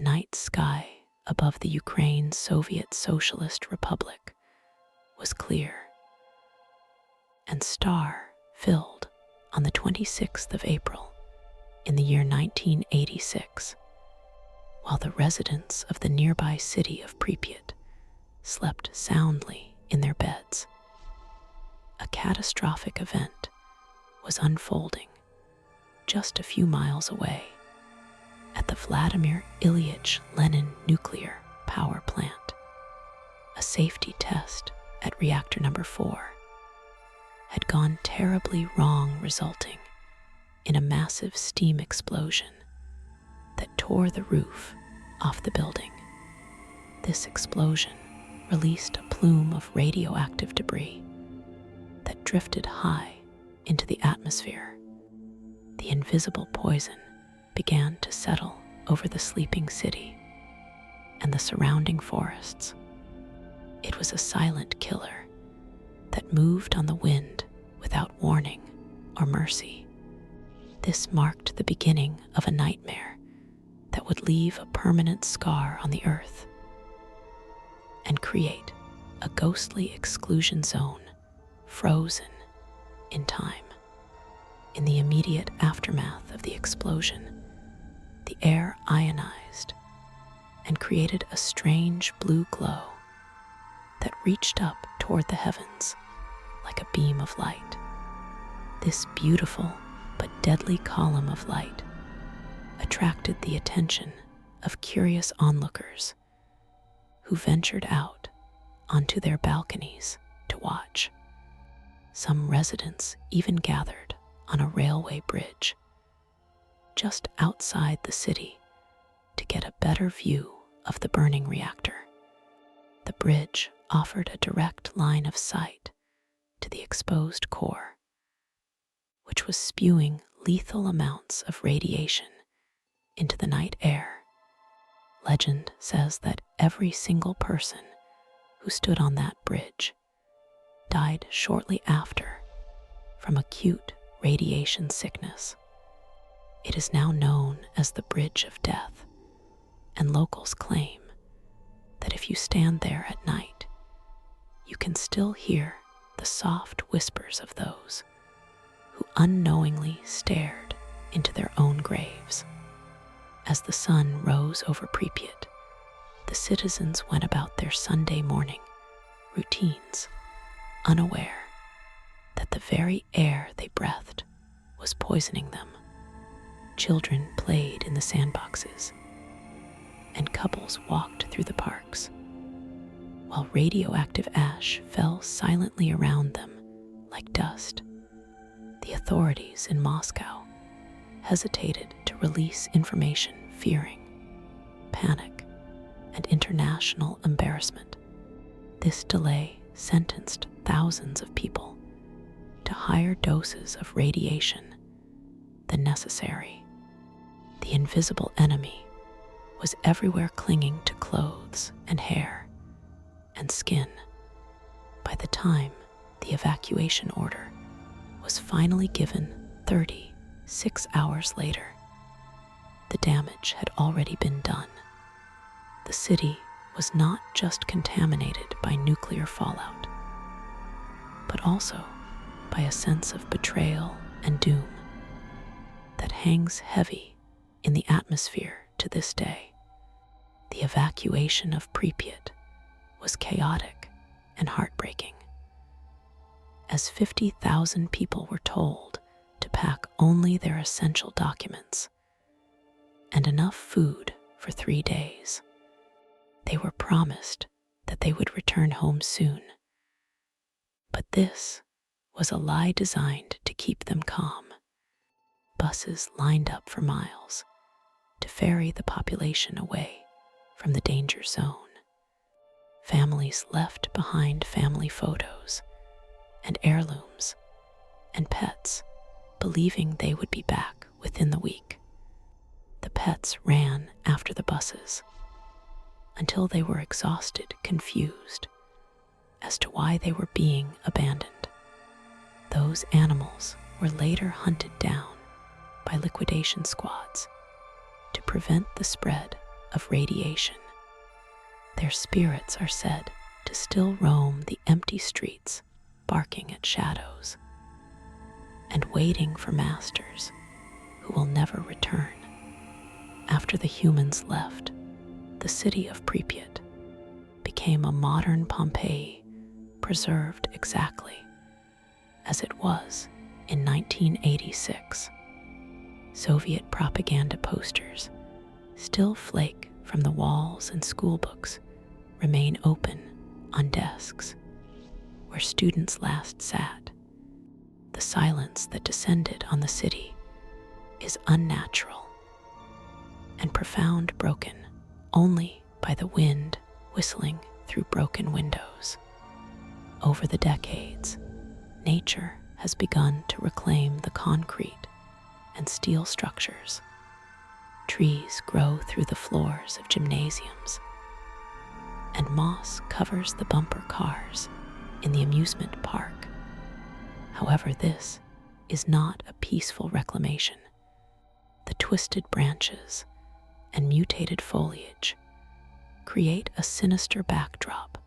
night sky above the Ukraine Soviet Socialist Republic was clear and star-filled on the 26th of April in the year 1986, while the residents of the nearby city of Pripyat slept soundly in their beds. A catastrophic event was unfolding just a few miles away at the Vladimir Ilyich Lenin nuclear power plant. A safety test at reactor number 4 had gone terribly wrong, resulting in a massive steam explosion that tore the roof off the building. This explosion released a plume of radioactive debris that drifted high into the atmosphere. The invisible poison began to settle over the sleeping city and the surrounding forests. It was a silent killer that moved on the wind without warning or mercy. This marked the beginning of a nightmare that would leave a permanent scar on the earth and create a ghostly exclusion zone frozen in time. In the immediate aftermath of the explosion, the air ionized and created a strange blue glow that reached up toward the heavens like a beam of light. This beautiful but deadly column of light attracted the attention of curious onlookers who ventured out onto their balconies to watch. Some residents even gathered on a railway bridge just outside the city to get a better view of the burning reactor. The bridge offered a direct line of sight to the exposed core, which was spewing lethal amounts of radiation into the night air. Legend says that every single person who stood on that bridge died shortly after from acute radiation sickness. It is now known as the Bridge of Death, and locals claim that if you stand there at night, you can still hear the soft whispers of those who unknowingly stared into their own graves. As the sun rose over Pripyat, the citizens went about their Sunday morning routines, unaware that the very air they breathed was poisoning them. Children played in the sandboxes, and couples walked through the parks, while radioactive ash fell silently around them like dust. The authorities in Moscow hesitated to release information, fearing panic and international embarrassment. This delay sentenced thousands of people to higher doses of radiation than necessary. The invisible enemy was everywhere, clinging to clothes and hair and skin. By the time the evacuation order was finally given 36 hours later, the damage had already been done. The city was not just contaminated by nuclear fallout, but also by a sense of betrayal and doom that hangs heavy in the atmosphere to this day. The evacuation of Pripyat was chaotic and heartbreaking, as 50,000 people were told to pack only their essential documents and enough food for 3 days. They were promised that they would return home soon, but this was a lie designed to keep them calm. Buses lined up for miles to ferry the population away from the danger zone. Families left behind family photos and heirlooms and pets, believing they would be back within the week. The pets ran after the buses until they were exhausted, confused as to why they were being abandoned. Those animals were later hunted down by liquidation squads to prevent the spread of radiation. Their spirits are said to still roam the empty streets, barking at shadows, and waiting for masters who will never return. After the humans left, the city of Pripyat became a modern Pompeii, preserved exactly as it was in 1986. Soviet propaganda posters still flake from the walls, and schoolbooks remain open on desks where students last sat. The silence that descended on the city is unnatural and profound, broken only by the wind whistling through broken windows. Over the decades, nature has begun to reclaim the concrete and steel structures. Trees grow through the floors of gymnasiums, and moss covers the bumper cars in the amusement park. However, this is not a peaceful reclamation. The twisted branches and mutated foliage create a sinister backdrop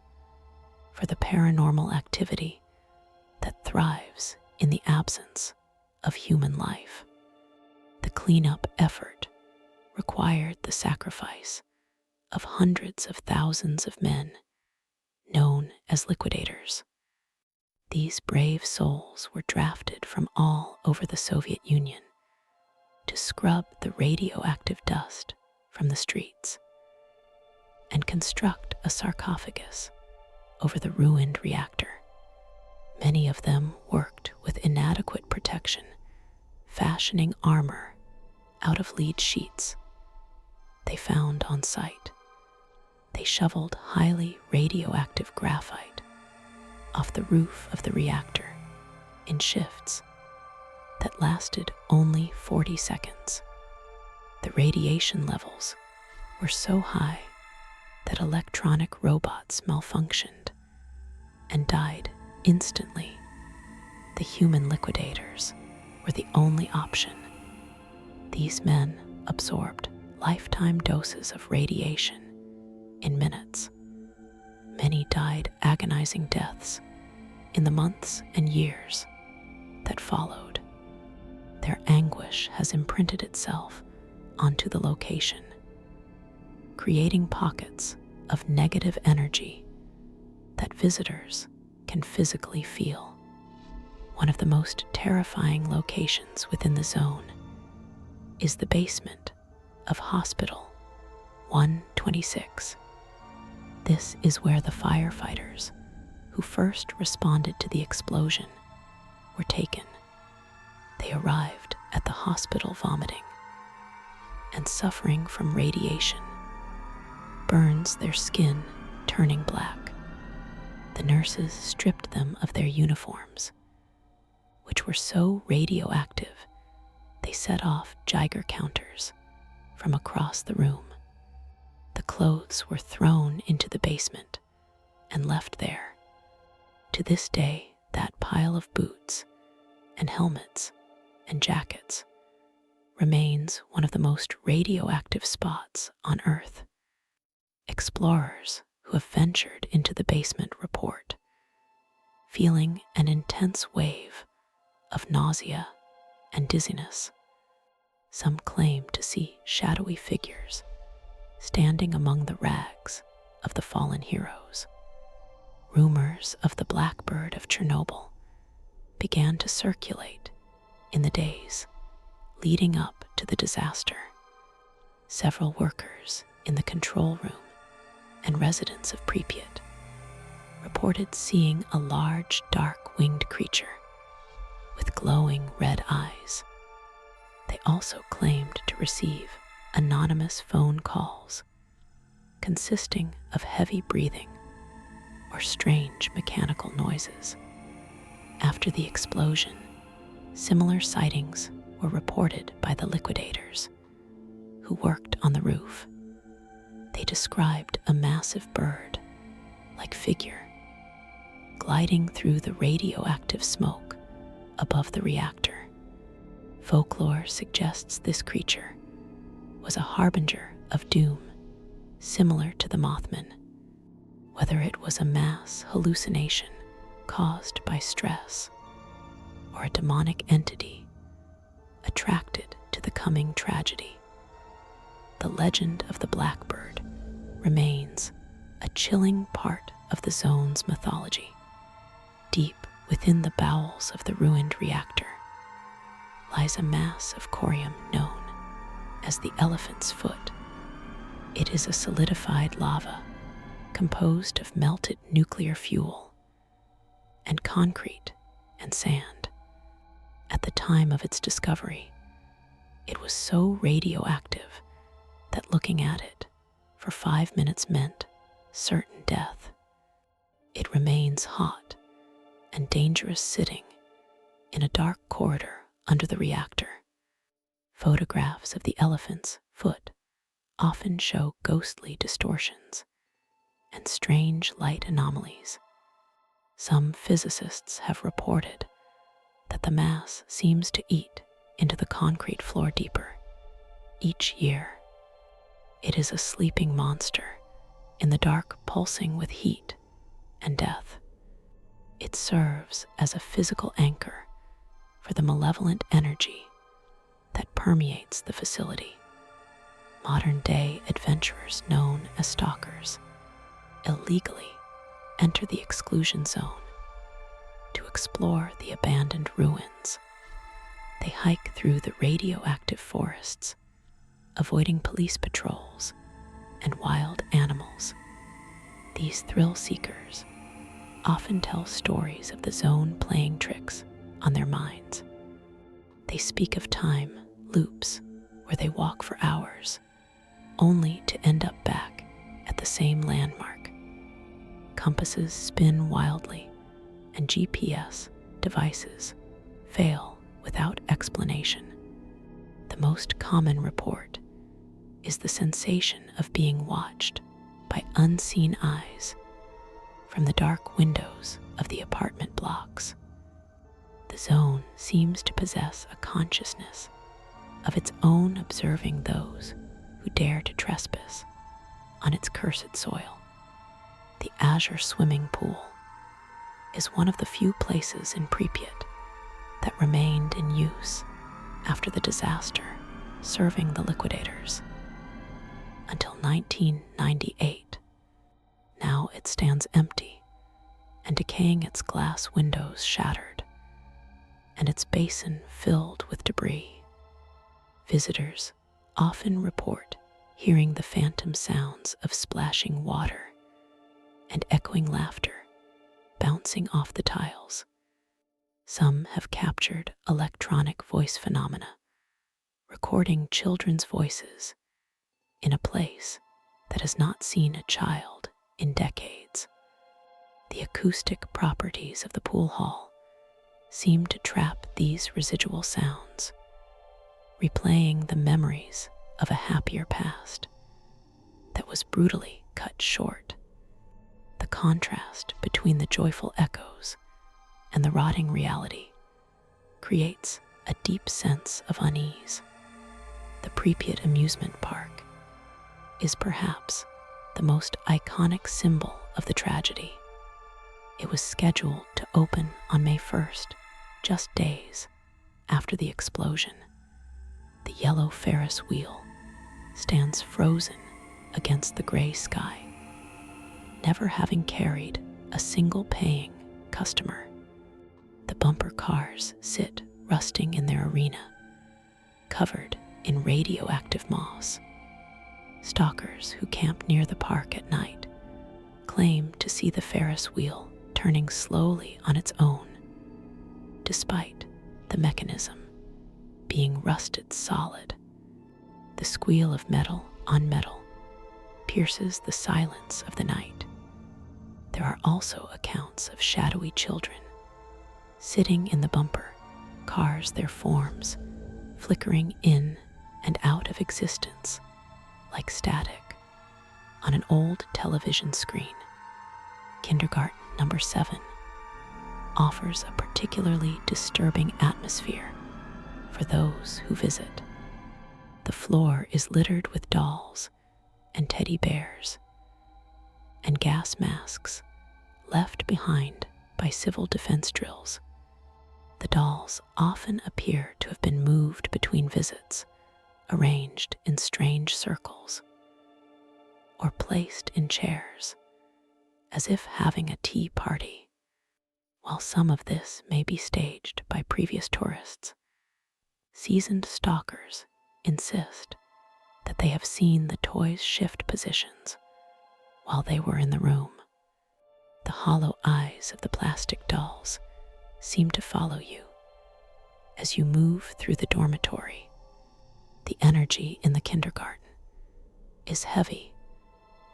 for the paranormal activity that thrives in the absence of human life. The cleanup effort required the sacrifice of hundreds of thousands of men, known as liquidators. These brave souls were drafted from all over the Soviet Union to scrub the radioactive dust from the streets and construct a sarcophagus over the ruined reactor. Many of them worked with inadequate protection, fashioning armor out of lead sheets they found on site. They shoveled highly radioactive graphite off the roof of the reactor in shifts that lasted only 40 seconds. The radiation levels were so high that electronic robots malfunctioned and died instantly. The human liquidators were the only option. These men absorbed lifetime doses of radiation in minutes. Many died agonizing deaths in the months and years that followed. Their anguish has imprinted itself onto the location, creating pockets of negative energy that visitors can physically feel. One of the most terrifying locations within the zone is the basement of Hospital 126. This is where the firefighters who first responded to the explosion were taken. They arrived at the hospital vomiting and suffering from radiation, burns their skin turning black. The nurses stripped them of their uniforms, which were so radioactive they set off Geiger counters from across the room. The clothes were thrown into the basement and left there. To this day, that pile of boots and helmets and jackets remains one of the most radioactive spots on Earth. Explorers who have ventured into the basement report feeling an intense wave of nausea and dizziness. Some claim to see shadowy figures standing among the rags of the fallen heroes. Rumors of the Blackbird of Chernobyl began to circulate in the days leading up to the disaster. Several workers in the control room and residents of Pripyat reported seeing a large, dark-winged creature with glowing red eyes. They also claimed to receive anonymous phone calls consisting of heavy breathing or strange mechanical noises. After the explosion, similar sightings were reported by the liquidators who worked on the roof. They described a massive bird-like figure gliding through the radioactive smoke above the reactor. Folklore suggests this creature was a harbinger of doom similar to the Mothman, whether it was a mass hallucination caused by stress or a demonic entity attracted to the coming tragedy. The legend of the Blackbird remains a chilling part of the zone's mythology. Deep within the bowels of the ruined reactor lies a mass of corium known as the Elephant's Foot. It is a solidified lava composed of melted nuclear fuel and concrete and sand. At the time of its discovery, it was so radioactive that looking at it for 5 minutes meant certain death. It remains hot and dangerous sitting in a dark corridor under the reactor. Photographs of the elephant's foot often show ghostly distortions and strange light anomalies. Some physicists have reported that the mass seems to eat into the concrete floor deeper each year. It is a sleeping monster in the dark, pulsing with heat and death. It serves as a physical anchor for the malevolent energy that permeates the facility. Modern-day adventurers known as Stalkers illegally enter the exclusion zone to explore the abandoned ruins. They hike through the radioactive forests, avoiding police patrols and wild animals. These thrill seekers often tell stories of the zone playing tricks on their minds. They speak of time loops where they walk for hours, only to end up back at the same landmark. Compasses spin wildly, and GPS devices fail without explanation. The most common report is the sensation of being watched by unseen eyes from the dark windows of the apartment blocks. The zone seems to possess a consciousness of its own, observing those who dare to trespass on its cursed soil. The azure swimming pool is one of the few places in Pripyat that remained in use after the disaster, serving the liquidators until 1998. Now it stands empty and decaying, its glass windows shattered and its basin filled with debris. Visitors often report hearing the phantom sounds of splashing water and echoing laughter bouncing off the tiles. Some have captured electronic voice phenomena, recording children's voices in a place that has not seen a child in decades. The acoustic properties of the pool hall seem to trap these residual sounds, replaying the memories of a happier past that was brutally cut short. The contrast between the joyful echoes and the rotting reality creates a deep sense of unease. The Pripyat amusement park is perhaps the most iconic symbol of the tragedy. It was scheduled to open on May 1st, just days after the explosion. The yellow Ferris wheel stands frozen against the gray sky, never having carried a single paying customer. The bumper cars sit rusting in their arena, covered in radioactive moss. Stalkers who camp near the park at night claim to see the Ferris wheel turning slowly on its own, despite the mechanism being rusted solid. The squeal of metal on metal pierces the silence of the night. There are also accounts of shadowy children sitting in the bumper cars, their forms flickering in and out of existence like static on an old television screen. Kindergarten number 7 offers a particularly disturbing atmosphere for those who visit. The floor is littered with dolls and teddy bears, and gas masks left behind by civil defense drills. The dolls often appear to have been moved between visits, arranged in strange circles, or placed in chairs, as if having a tea party. While some of this may be staged by previous tourists, seasoned stalkers insist that they have seen the toys shift positions while they were in the room. The hollow eyes of the plastic dolls seem to follow you as you move through the dormitory. The energy in the kindergarten is heavy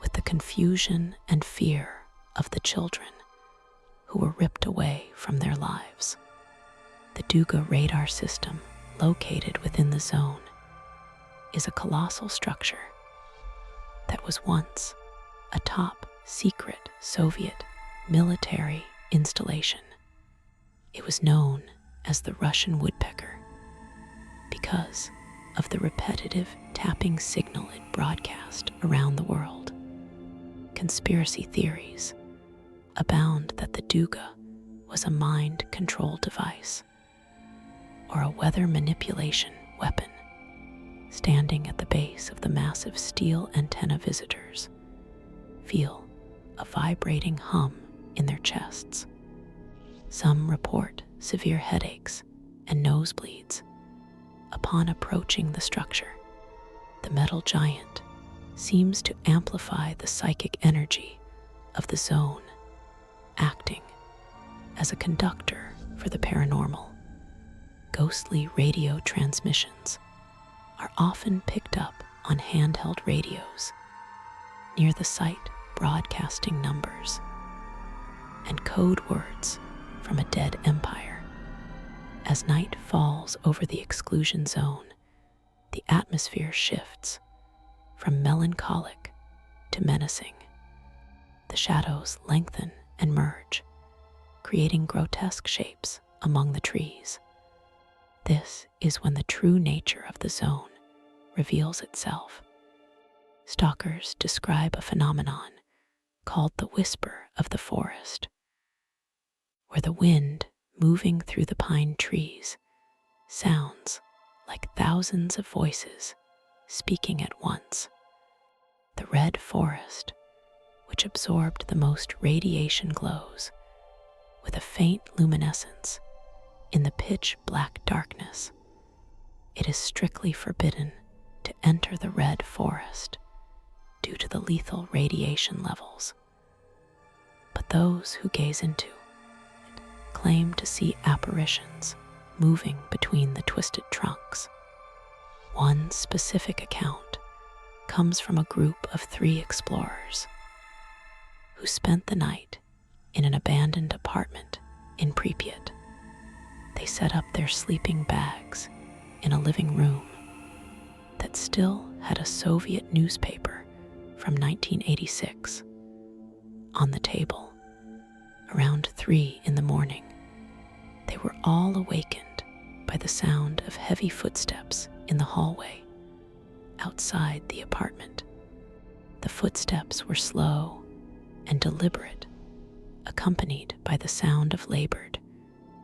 with the confusion and fear of the children who were ripped away from their lives. The Duga radar system, located within the zone, is a colossal structure that was once a top secret Soviet military installation. It was known as the Russian woodpecker because of the repetitive tapping signal it broadcast around the world. Conspiracy theories abound that the Duga was a mind control device or a weather manipulation weapon standing at the base of the massive steel antenna. Visitors feel a vibrating hum in their chests. Some report severe headaches and nosebleeds upon approaching the structure. The metal giant seems to amplify the psychic energy of the zone, acting as a conductor for the paranormal. Ghostly radio transmissions are often picked up on handheld radios near the site, broadcasting numbers and code words from a dead empire. As night falls over the exclusion zone, the atmosphere shifts from melancholic to menacing. The shadows lengthen and merge, creating grotesque shapes among the trees. This is when the true nature of the zone reveals itself. Stalkers describe a phenomenon called the whisper of the forest, where the wind moving through the pine trees sounds like thousands of voices speaking at once. The red forest, which absorbed the most radiation, glows with a faint luminescence in the pitch black darkness. It is strictly forbidden to enter the red forest due to the lethal radiation levels. But those who gaze into it claim to see apparitions moving between the twisted trunks. One specific account comes from a group of 3 explorers who spent the night in an abandoned apartment in Pripyat. They set up their sleeping bags in a living room that still had a Soviet newspaper from 1986 on the table. Around 3 in the morning, they were all awakened by the sound of heavy footsteps in the hallway outside the apartment. The footsteps were slow and deliberate, accompanied by the sound of labored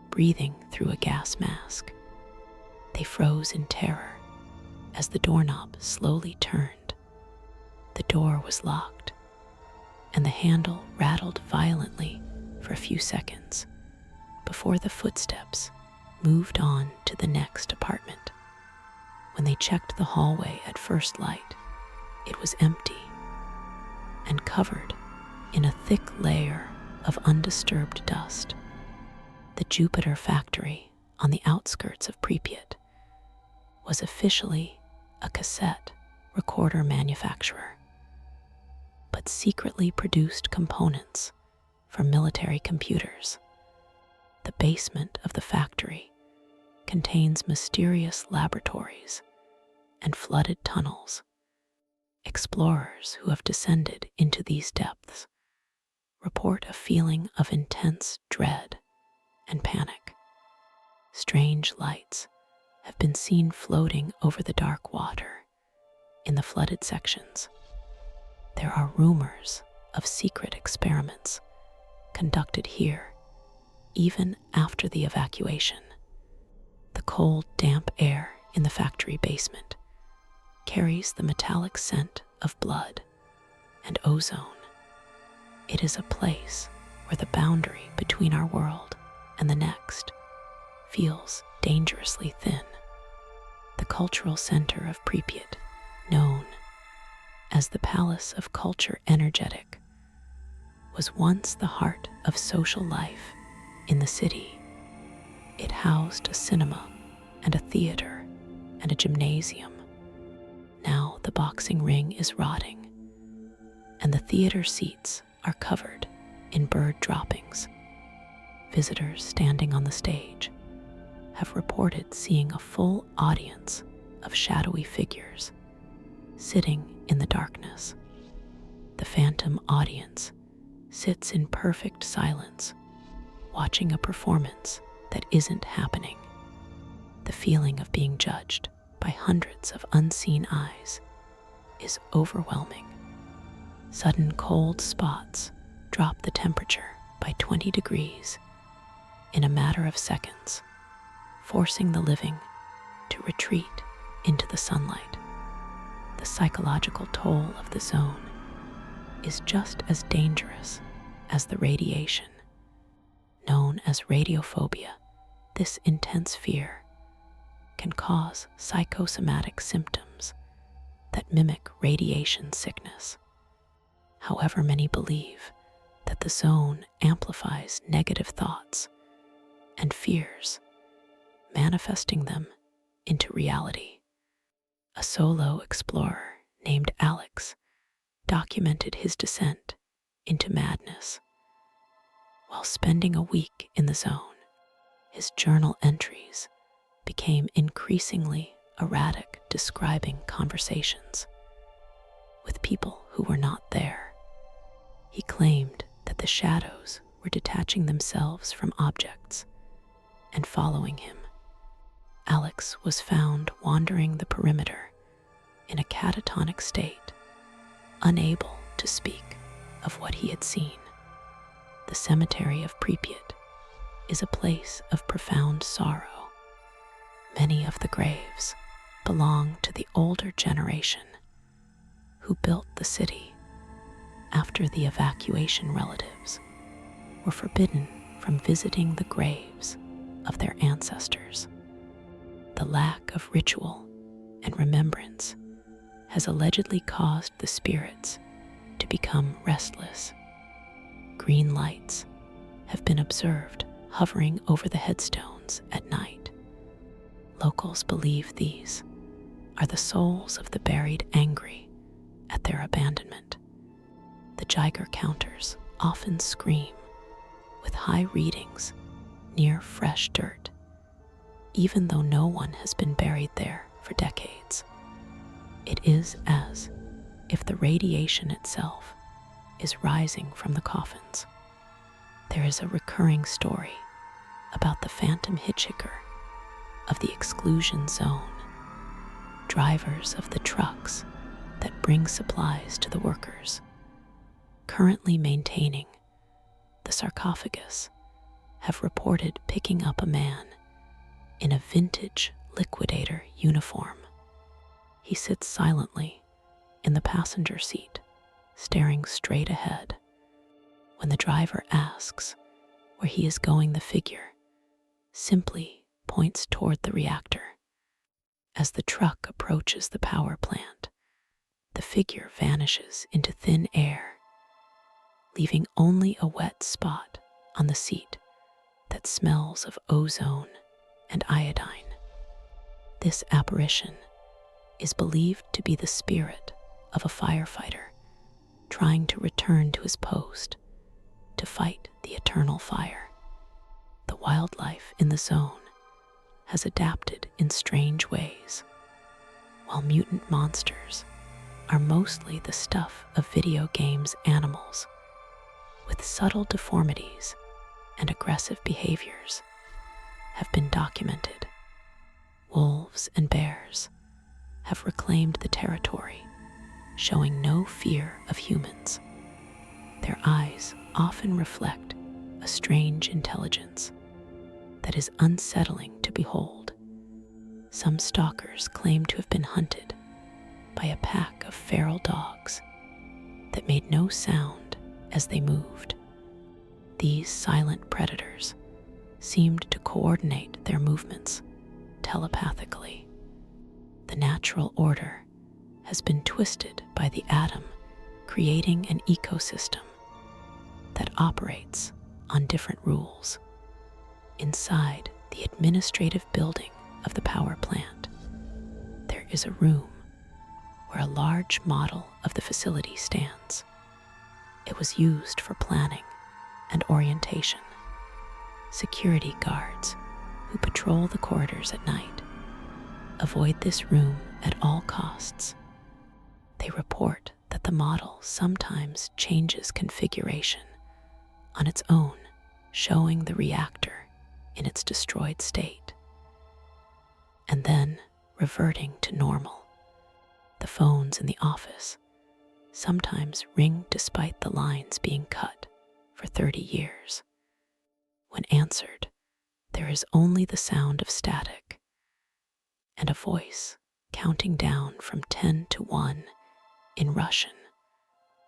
breathing through a gas mask. They froze in terror as the doorknob slowly turned. The door was locked, and the handle rattled violently for a few seconds before the footsteps moved on to the next apartment. When they checked the hallway at first light, it was empty and covered in a thick layer of undisturbed dust. The Jupiter factory on the outskirts of Pripyat was officially a cassette recorder manufacturer, but secretly produced components for military computers. The basement of the factory contains mysterious laboratories and flooded tunnels. Explorers who have descended into these depths report a feeling of intense dread and panic. Strange lights have been seen floating over the dark water in the flooded sections, There are rumors of secret experiments conducted here even after the evacuation. The cold, damp air in the factory basement carries the metallic scent of blood and ozone. It is a place where the boundary between our world and the next feels dangerously thin. The cultural center of Pripyat, known as the Palace of Culture Energetic, was once the heart of social life in the city. It housed a cinema and a theater and a gymnasium. Now the boxing ring is rotting, and the theater seats are covered in bird droppings. Visitors standing on the stage have reported seeing a full audience of shadowy figures sitting in the darkness. The phantom audience sits in perfect silence, watching a performance that isn't happening. The feeling of being judged by hundreds of unseen eyes is overwhelming. Sudden cold spots drop the temperature by 20 degrees in a matter of seconds, forcing the living to retreat into the sunlight. The psychological toll of the zone is just as dangerous as the radiation. Known as radiophobia, this intense fear can cause psychosomatic symptoms that mimic radiation sickness. However, many believe that the zone amplifies negative thoughts and fears, manifesting them into reality. A solo explorer named Alex documented his descent into madness. While spending a week in the zone, his journal entries became increasingly erratic, describing conversations with people who were not there. He claimed that the shadows were detaching themselves from objects and following him. Alex was found wandering the perimeter in a catatonic state, unable to speak of what he had seen. The cemetery of Pripyat is a place of profound sorrow. Many of the graves belong to the older generation who built the city. After the evacuation, relatives were forbidden from visiting the graves of their ancestors. The lack of ritual and remembrance has allegedly caused the spirits to become restless. Green lights have been observed hovering over the headstones at night. Locals believe these are the souls of the buried angry at their abandonment. The Geiger counters often scream with high readings near fresh dirt, even though no one has been buried there for decades. It is as if the radiation itself is rising from the coffins. There is a recurring story about the phantom hitchhiker of the exclusion zone, drivers of the trucks that bring supplies to the workers, currently maintaining the sarcophagus, have reported picking up a man in a vintage liquidator uniform. He sits silently in the passenger seat, staring straight ahead. When the driver asks where he is going, the figure simply points toward the reactor. As the truck approaches the power plant, the figure vanishes into thin air, leaving only a wet spot on the seat that smells of ozone and iodine. This apparition is believed to be the spirit of a firefighter trying to return to his post to fight the eternal fire. The wildlife in the zone has adapted in strange ways. While mutant monsters are mostly the stuff of video games, animals with subtle deformities and aggressive behaviors have been documented. Wolves and bears have reclaimed the territory showing no fear of humans. Their eyes often reflect a strange intelligence that is unsettling to behold. Some stalkers claim to have been hunted by a pack of feral dogs that made no sound as they moved. These silent predators seemed to coordinate their movements telepathically. The natural order has been twisted by the atom, creating an ecosystem that operates on different rules. Inside the administrative building of the power plant, there is a room where a large model of the facility stands. It was used for planning and orientation. Security guards who patrol the corridors at night avoid this room at all costs. They report that the model sometimes changes configuration on its own, showing the reactor in its destroyed state, and then reverting to normal. The phones in the office sometimes ring despite the lines being cut for 30 years. When answered, there is only the sound of static and a voice counting down from 10 to 1 in Russian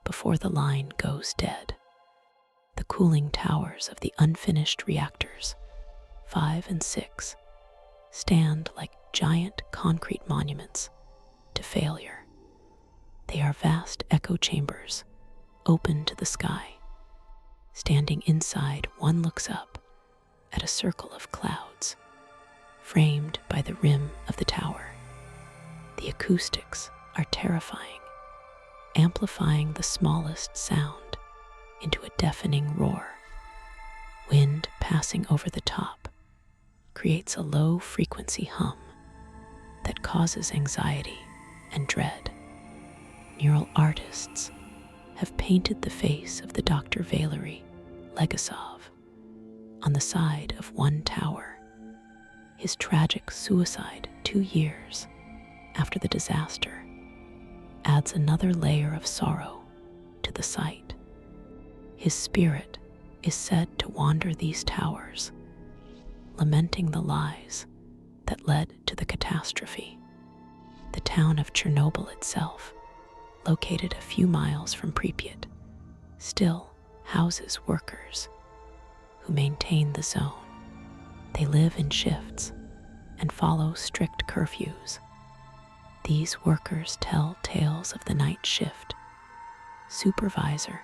before the line goes dead. The cooling towers of the unfinished reactors, 5 and 6, stand like giant concrete monuments to failure. They are vast echo chambers, open to the sky. Standing inside, one looks up at a circle of clouds, framed by the rim of the tower. The acoustics are terrifying, amplifying the smallest sound into a deafening roar. Wind passing over the top creates a low-frequency hum that causes anxiety and dread. Mural artists have painted the face of the Dr. Valery Legasov on the side of one tower. His tragic suicide 2 years after the disaster adds another layer of sorrow to the site. His spirit is said to wander these towers, lamenting the lies that led to the catastrophe. The town of Chernobyl itself, located a few miles from Pripyat, still houses workers who maintain the zone. They live in shifts and follow strict curfews. These workers tell tales of the night shift supervisor,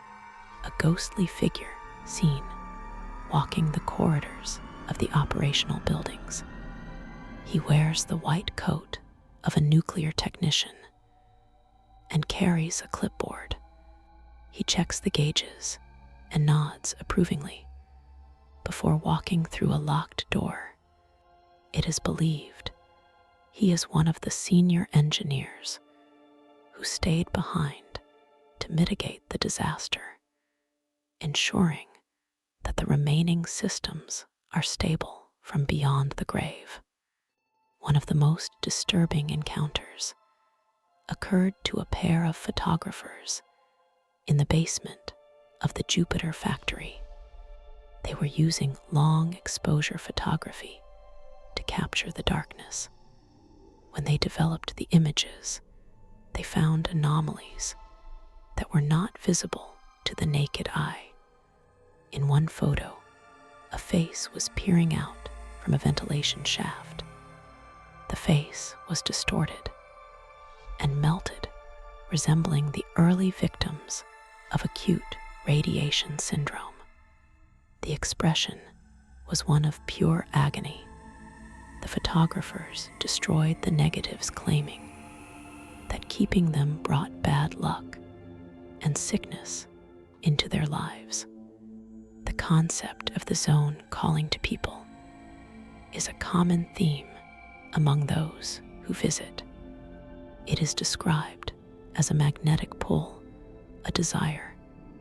a ghostly figure seen walking the corridors of the operational buildings. He wears the white coat of a nuclear technician and carries a clipboard. He checks the gauges and nods approvingly before walking through a locked door. It is believed he is one of the senior engineers who stayed behind to mitigate the disaster, ensuring that the remaining systems are stable from beyond the grave. One of the most disturbing encounters occurred to a pair of photographers in the basement of the Jupiter factory. They were using long exposure photography to capture the darkness. When they developed the images, they found anomalies that were not visible to the naked eye. In one photo, a face was peering out from a ventilation shaft. The face was distorted and melted, resembling the early victims of acute radiation syndrome. The expression was one of pure agony. The photographers destroyed the negatives, claiming that keeping them brought bad luck and sickness into their lives. The concept of the zone calling to people is a common theme among those who visit. It is described as a magnetic pull, a desire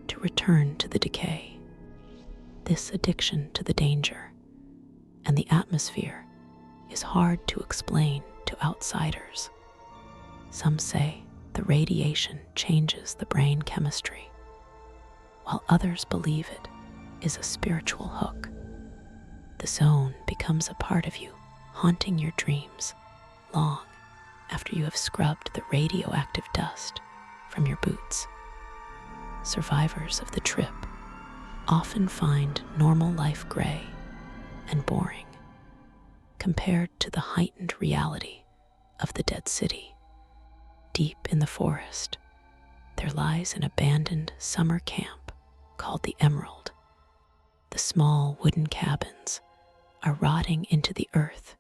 to return to the decay. This addiction to the danger and the atmosphere is hard to explain to outsiders. Some say the radiation changes the brain chemistry, while others believe it is a spiritual hook. The zone becomes a part of you, haunting your dreams long after you have scrubbed the radioactive dust from your boots. Survivors of the trip often find normal life gray and boring compared to the heightened reality of the dead city. Deep in the forest, there lies an abandoned summer camp called the Emerald. The small wooden cabins are rotting into the earth,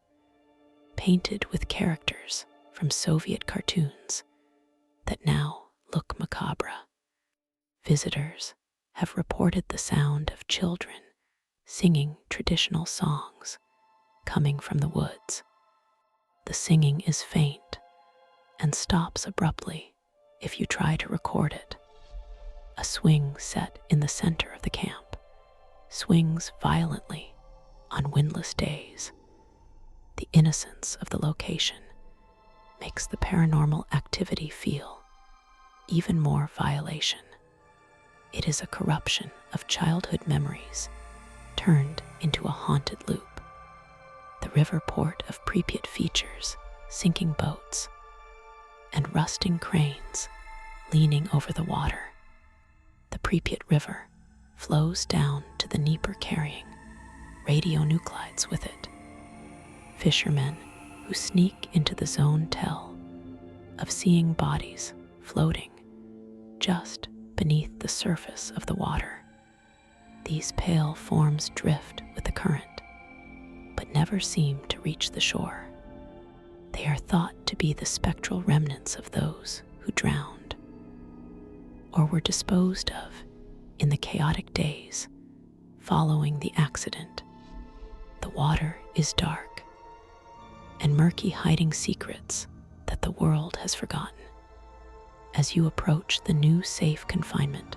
painted with characters from Soviet cartoons that now look macabre. Visitors have reported the sound of children singing traditional songs coming from the woods. The singing is faint and stops abruptly if you try to record it. A swing set in the center of the camp swings violently on windless days. The innocence of the location makes the paranormal activity feel even more violation. It is a corruption of childhood memories turned into a haunted loop. The river port of Pripyat features sinking boats and rusting cranes leaning over the water. The Pripyat River flows down to the Dnieper, carrying radionuclides with it. Fishermen who sneak into the zone tell of seeing bodies floating just beneath the surface of the water. These pale forms drift with the current, but never seem to reach the shore. They are thought to be the spectral remnants of those who drowned or were disposed of in the chaotic days following the accident. The water is dark and murky, hiding secrets that the world has forgotten. As you approach the new safe confinement,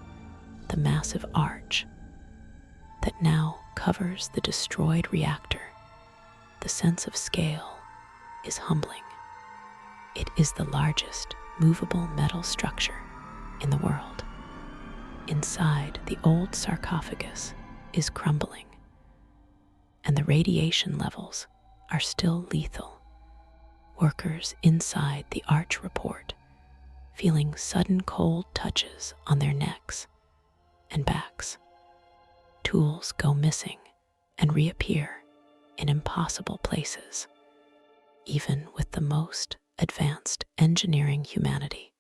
the massive arch that now covers the destroyed reactor, the sense of scale is humbling. It is the largest movable metal structure in the world. Inside, the old sarcophagus is crumbling, and the radiation levels are still lethal. Workers inside the arch report feeling sudden cold touches on their necks and backs. Tools go missing and reappear in impossible places. Even with the most advanced engineering, humanity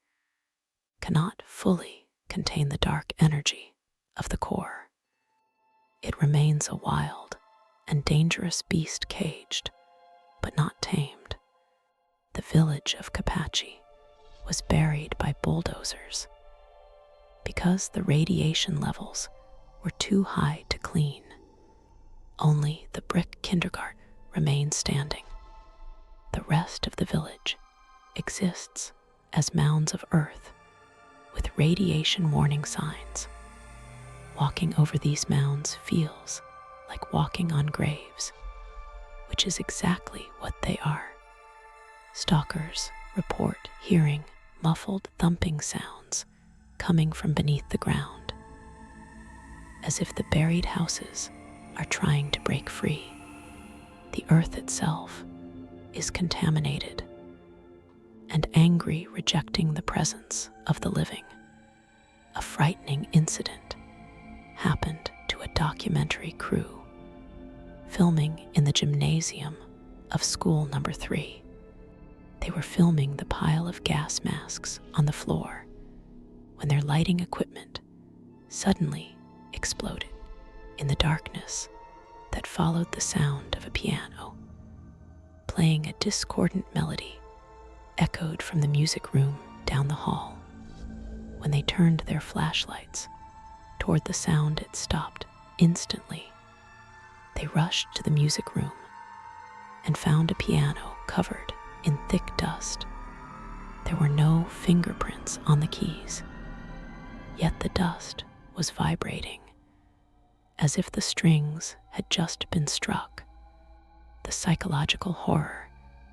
cannot fully contain the dark energy of the core. It remains a wild and dangerous beast, caged but not tamed. The village of Catastrophe was buried by bulldozers because the radiation levels were too high to clean. Only the brick kindergarten remains standing. The rest of the village exists as mounds of earth with radiation warning signs. Walking over these mounds feels like walking on graves, which is exactly what they are. Stalkers report hearing muffled thumping sounds coming from beneath the ground, as if the buried houses are trying to break free. The earth itself is contaminated and angry, rejecting the presence of the living. A frightening incident happened to a documentary crew filming in the gymnasium of school number 3. They were filming the pile of gas masks on the floor when their lighting equipment suddenly exploded in the darkness that followed the sound of a piano playing a discordant melody echoed from the music room down the hall. When they turned their flashlights toward the sound, it stopped instantly. They rushed to the music room and found a piano covered in thick dust. There were no fingerprints on the keys, yet the dust was vibrating as if the strings had just been struck. The psychological horror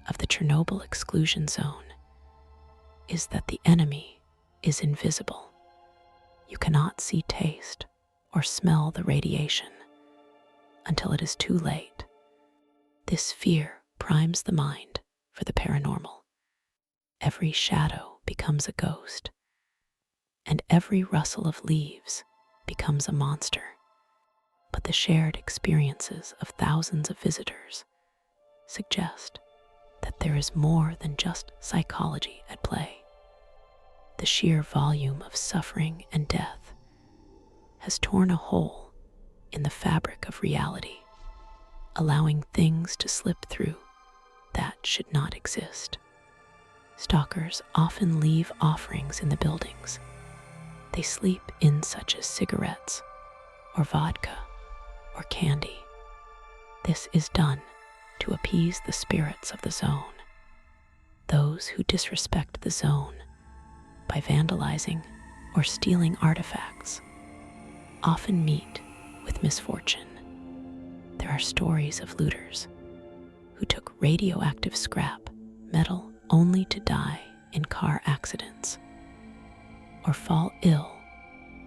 of the Chernobyl Exclusion Zone is that the enemy is invisible. You cannot see, taste, or smell the radiation until it is too late. This fear primes the mind for the paranormal. Every shadow becomes a ghost, and every rustle of leaves becomes a monster. But the shared experiences of thousands of visitors suggest that there is more than just psychology at play. The sheer volume of suffering and death has torn a hole in the fabric of reality, allowing things to slip through that should not exist. Stalkers often leave offerings in the buildings. They sleep in such as cigarettes or vodka or candy. This is done to appease the spirits of the zone. Those who disrespect the zone by vandalizing or stealing artifacts often meet with misfortune. There are stories of looters who took radioactive scrap metal only to die in car accidents or fall ill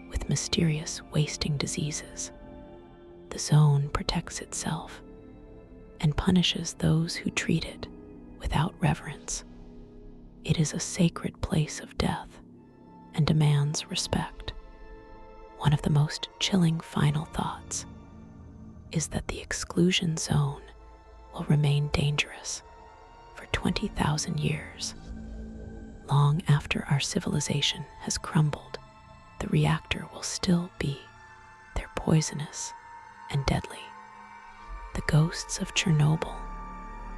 with mysterious wasting diseases. The zone protects itself and punishes those who treat it without reverence. It is a sacred place of death and demands respect. One of the most chilling final thoughts is that the exclusion zone will remain dangerous for 20,000 years. Long after our civilization has crumbled, the reactor will still be there, poisonous and deadly. The ghosts of Chernobyl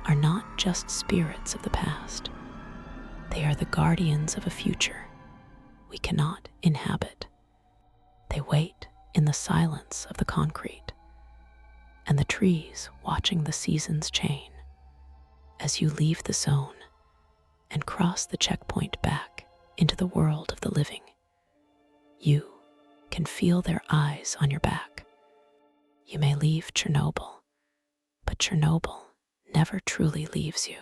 are not just spirits of the past. They are the guardians of a future we cannot inhabit. They wait in the silence of the concrete and the trees, watching the seasons chain. As you leave the zone and cross the checkpoint back into the world of the living, you can feel their eyes on your back. You may leave Chernobyl, but Chernobyl never truly leaves you.